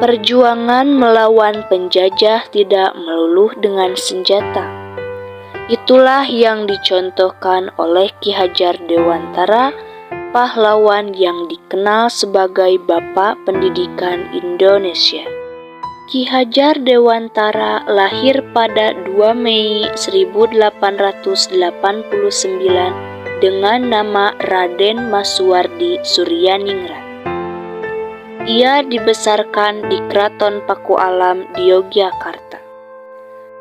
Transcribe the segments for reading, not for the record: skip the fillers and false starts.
Perjuangan melawan penjajah tidak melulu dengan senjata. Itulah yang dicontohkan oleh Ki Hajar Dewantara, pahlawan yang dikenal sebagai Bapak Pendidikan Indonesia. Ki Hajar Dewantara lahir pada 2 Mei 1889 dengan nama Raden Masuwardi Suryaningrat. Ia dibesarkan di Kraton Pakualam di Yogyakarta.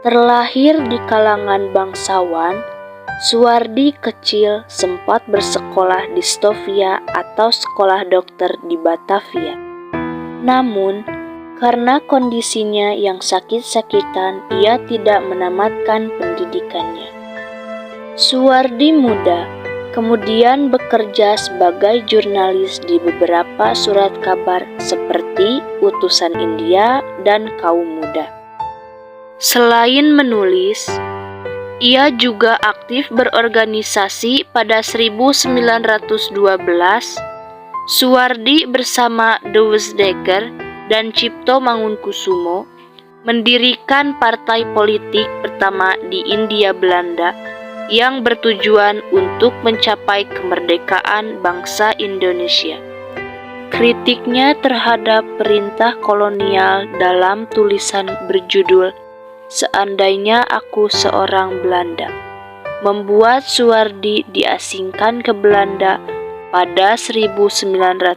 Terlahir di kalangan bangsawan, Suwardi kecil sempat bersekolah di Stovia atau sekolah dokter di Batavia. Namun, karena kondisinya yang sakit-sakitan, ia tidak menamatkan pendidikannya. Suwardi muda kemudian bekerja sebagai jurnalis di beberapa surat kabar seperti Utusan India dan Kaum Muda. Selain menulis, ia juga aktif berorganisasi. Pada 1912, Suwardi bersama Douwe Dekker dan Cipto Mangunkusumo mendirikan partai politik pertama di Hindia Belanda yang bertujuan untuk mencapai kemerdekaan bangsa Indonesia. Kritiknya terhadap perintah kolonial dalam tulisan berjudul "Seandainya Aku Seorang Belanda" membuat Suwardi diasingkan ke Belanda pada 1913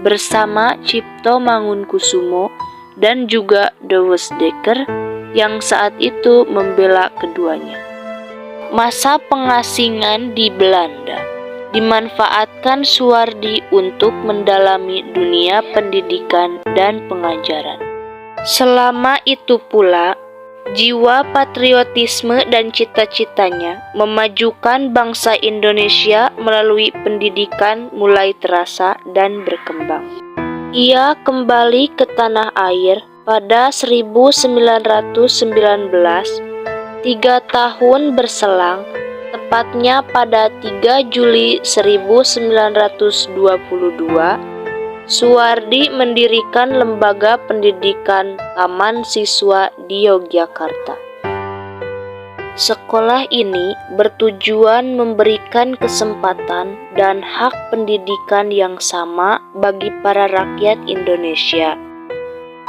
bersama Cipto Mangunkusumo dan juga Douwe Dekker yang saat itu membela keduanya. Masa pengasingan di Belanda dimanfaatkan Suwardi untuk mendalami dunia pendidikan dan pengajaran. Selama itu pula, jiwa patriotisme dan cita-citanya memajukan bangsa Indonesia melalui pendidikan mulai terasa dan berkembang. Ia kembali ke tanah air pada 1919. 3 tahun berselang, tepatnya pada 3 Juli 1922, Suwardi mendirikan lembaga pendidikan Taman Siswa di Yogyakarta. Sekolah ini bertujuan memberikan kesempatan dan hak pendidikan yang sama bagi para rakyat Indonesia,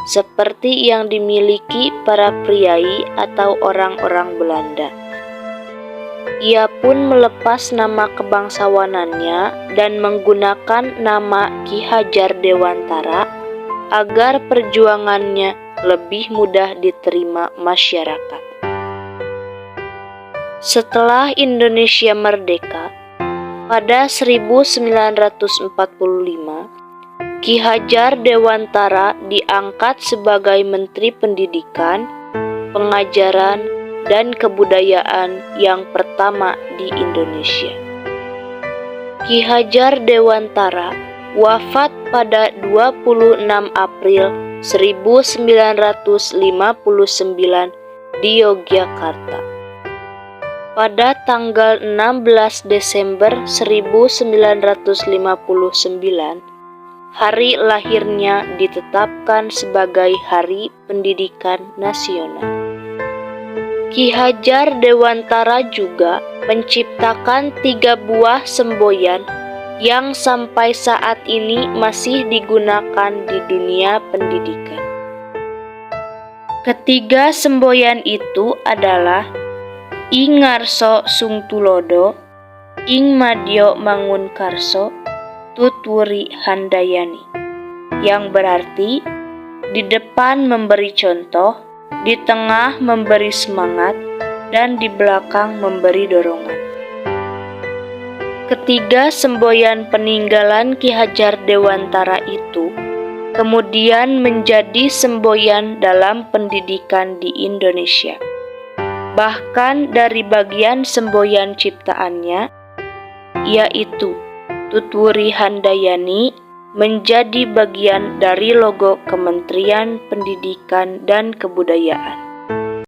seperti yang dimiliki para priai atau orang-orang Belanda. Ia pun melepas nama kebangsawanannya dan menggunakan nama Ki Hajar Dewantara agar perjuangannya lebih mudah diterima masyarakat. Setelah Indonesia merdeka, pada 1945, Ki Hajar Dewantara diangkat sebagai Menteri Pendidikan, Pengajaran, dan Kebudayaan yang pertama di Indonesia. Ki Hajar Dewantara wafat pada 26 April 1959 di Yogyakarta. Pada tanggal 16 Desember 1959, hari lahirnya ditetapkan sebagai Hari Pendidikan Nasional. Ki Hajar Dewantara juga menciptakan 3 buah semboyan yang sampai saat ini masih digunakan di dunia pendidikan. Ketiga semboyan itu adalah Ing Ngarso Sung Tulodo, Ing Madya Mangunkarso, Tutwuri Handayani, yang berarti di depan memberi contoh, di tengah memberi semangat, dan di belakang memberi dorongan. Ketiga semboyan peninggalan Ki Hajar Dewantara itu kemudian menjadi semboyan dalam pendidikan di Indonesia. Bahkan dari bagian semboyan ciptaannya, yaitu Tutwuri Handayani, menjadi bagian dari logo Kementerian Pendidikan dan Kebudayaan.